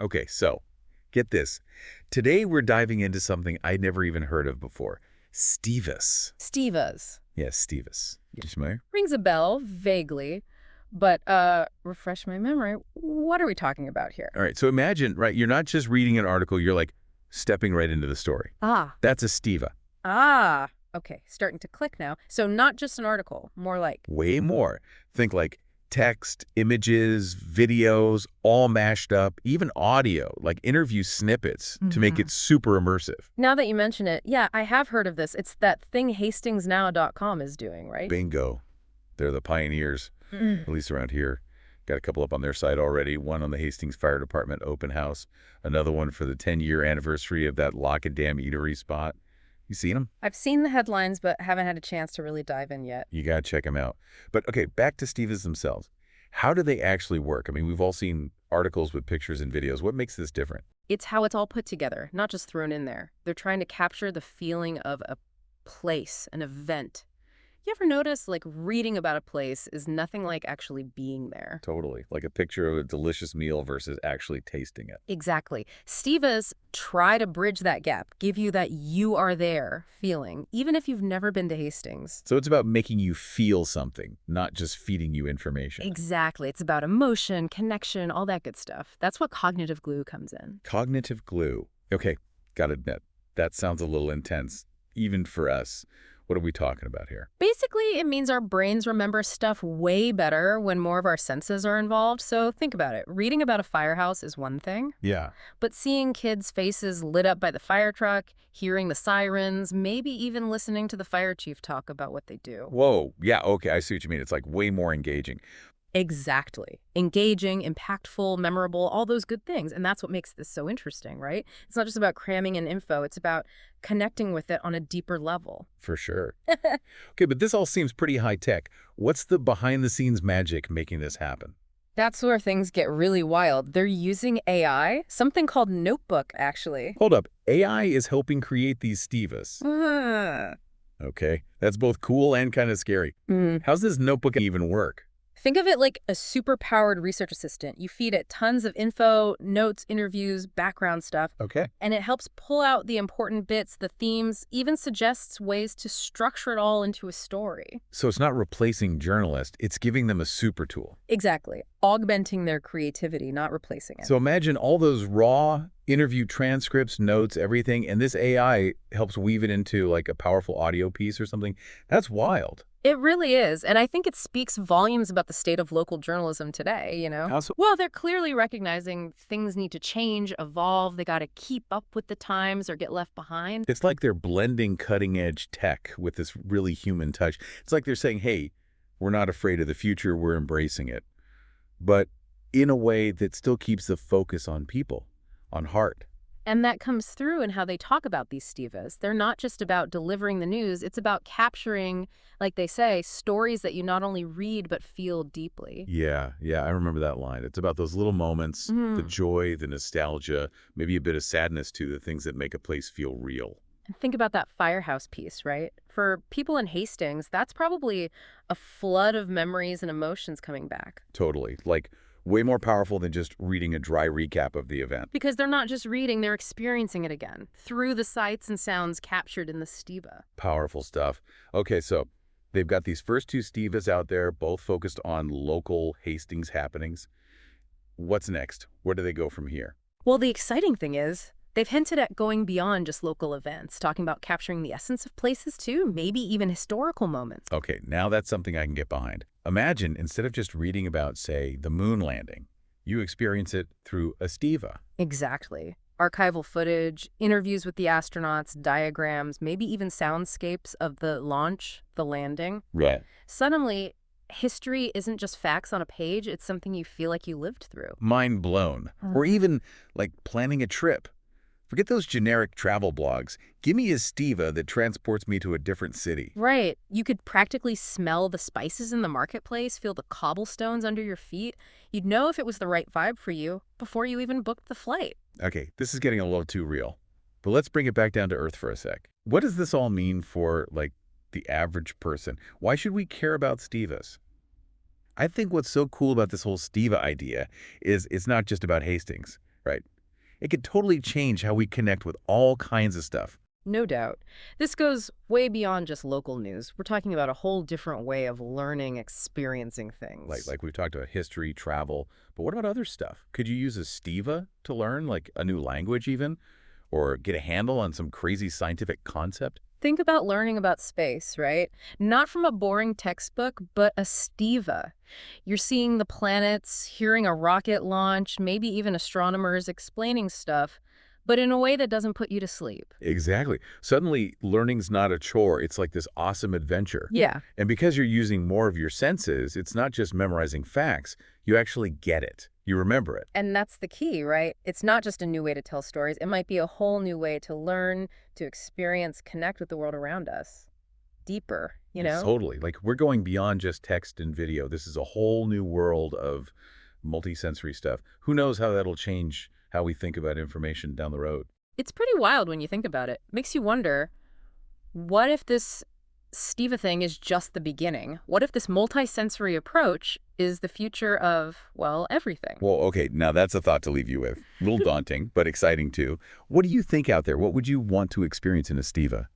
Okay, so get this. Today we're diving into something I'd never even heard of before. STIVAs. STIVAs. Yes, STIVAs. You familiar? Rings a bell, vaguely. But, refresh my memory. What are we talking about here? All right, so imagine, right, you're not just reading an article, you're like stepping right into the story. Ah. That's a STIVA. Ah. Okay, starting to click now. So not just an article, more like... Way more. Think like text, images, videos, all mashed up, even audio, like interview snippets to make it super immersive. Now that you mention it, yeah, I have heard of this. It's that thing HastingsNow.com is doing, right? Bingo. They're the pioneers, at least around here. Got a couple up on their site already. One on the Hastings Fire Department open house. Another one for the 10-year anniversary of that Lock and Dam eatery spot. You seen them? I've seen the headlines, but haven't had a chance to really dive in yet. You got to check them out. But okay, back to STIVAs themselves. How do they actually work? I mean, we've all seen articles with pictures and videos. What makes this different? It's how it's all put together, not just thrown in there. They're trying to capture the feeling of a place, an event. You ever notice, like, reading about a place is nothing like actually being there? Totally. Like a picture of a delicious meal versus actually tasting it. Exactly. STIVAs try to bridge that gap, give you that you are there feeling, even if you've never been to Hastings. So it's about making you feel something, not just feeding you information. Exactly. It's about emotion, connection, all that good stuff. That's what cognitive glue comes in. Cognitive glue. Okay, gotta admit, that sounds a little intense, even for us. What are we talking about here? Basically, it means our brains remember stuff way better when more of our senses are involved. So think about it. Reading about a firehouse is one thing, Yeah. but seeing kids' faces lit up by the fire truck, hearing the sirens, maybe even listening to the fire chief talk about what they do. Whoa. Yeah, okay, I see what you mean. It's like way more engaging. Exactly. Engaging, impactful, memorable, all those good things. And that's what makes this so interesting, right? It's not just about cramming in info. It's about connecting with it on a deeper level. For sure. Okay, but this all seems pretty high-tech. What's the behind-the-scenes magic making this happen? That's where things get really wild. They're using AI, something called Notebook, actually. Hold up. AI is helping create these STIVAs. Okay, that's both cool and kind of scary. How's this notebook even work? Think of it like a super-powered research assistant. You feed it tons of info, notes, interviews, background stuff, Okay. and it helps pull out the important bits, the themes, even suggests ways to structure it all into a story. So it's not replacing journalists, it's giving them a super tool. Exactly. Augmenting their creativity, not replacing it. So imagine all those raw interview transcripts, notes, everything, and this AI helps weave it into like a powerful audio piece or something. That's wild. It really is, and I think it speaks volumes about the state of local journalism today, you know? How so? Well, they're clearly recognizing things need to change, evolve, they gotta keep up with the times or get left behind. It's like they're blending cutting-edge tech with this really human touch. It's like they're saying, hey, we're not afraid of the future, we're embracing it. But in a way that still keeps the focus on people, on heart. And that comes through in how they talk about these STIVAs. They're not just about delivering the news, it's about capturing, like they say, stories that you not only read but feel deeply. Yeah, I remember that line. It's about those little moments, the joy, the nostalgia, maybe a bit of sadness too, the things that make a place feel real. And think about that firehouse piece, right? For people in Hastings, that's probably a flood of memories and emotions coming back. Totally. Like, way more powerful than just reading a dry recap of the event. Because they're not just reading, they're experiencing it again, through the sights and sounds captured in the STIVA. Powerful stuff. Okay, so they've got these first two STIVAs out there, both focused on local Hastings happenings. What's next? Where do they go from here? Well, the exciting thing is, they've hinted at going beyond just local events, talking about capturing the essence of places too, maybe even historical moments. Okay, now that's something I can get behind. Imagine, instead of just reading about, say, the moon landing, you experience it through a STIVA. Exactly. Archival footage, interviews with the astronauts, diagrams, maybe even soundscapes of the launch, the landing. Right. Suddenly, history isn't just facts on a page, it's something you feel like you lived through. Mind blown. Or even, like, planning a trip. Forget those generic travel blogs. Give me a STIVA that transports me to a different city. Right. You could practically smell the spices in the marketplace, feel the cobblestones under your feet. You'd know if it was the right vibe for you before you even booked the flight. Okay, this is getting a little too real. But let's bring it back down to earth for a sec. What does this all mean for, like, the average person? Why should we care about STIVAs? I think what's so cool about this whole STIVA idea is it's not just about Hastings, right? it could totally change how we connect with all kinds of stuff. No doubt. This goes way beyond just local news. We're talking about a whole different way of learning, experiencing Like, things. like we've talked about history, travel, but what about other stuff? Could you use a STIVA to learn, like a new language even? Or get a handle on some crazy scientific concept? Think about learning about space, right? Not from a boring textbook, but a STIVA. You're seeing the planets, hearing a rocket launch, maybe even astronomers explaining stuff, but in a way that doesn't put you to sleep. Exactly. Suddenly, learning's not a chore. It's like this awesome adventure. Yeah. And because you're using more of your senses, it's not just memorizing facts. You actually get it. You remember it. And that's the key, right? It's not just a new way to tell stories. It might be a whole new way to learn, to experience, connect with the world around us. Deeper, you Yes, know? totally. Like, we're going beyond just text and video. This is a whole new world of multisensory stuff. Who knows how that'll change how we think about information down the road? It's pretty wild when you think about it. Makes you wonder, what if this Steva thing is just the beginning? What if this multisensory approach is the future of, well, everything? Well, okay, now that's a thought to leave you with. A little daunting, but exciting too. What do you think out there? What would you want to experience in a Estiva?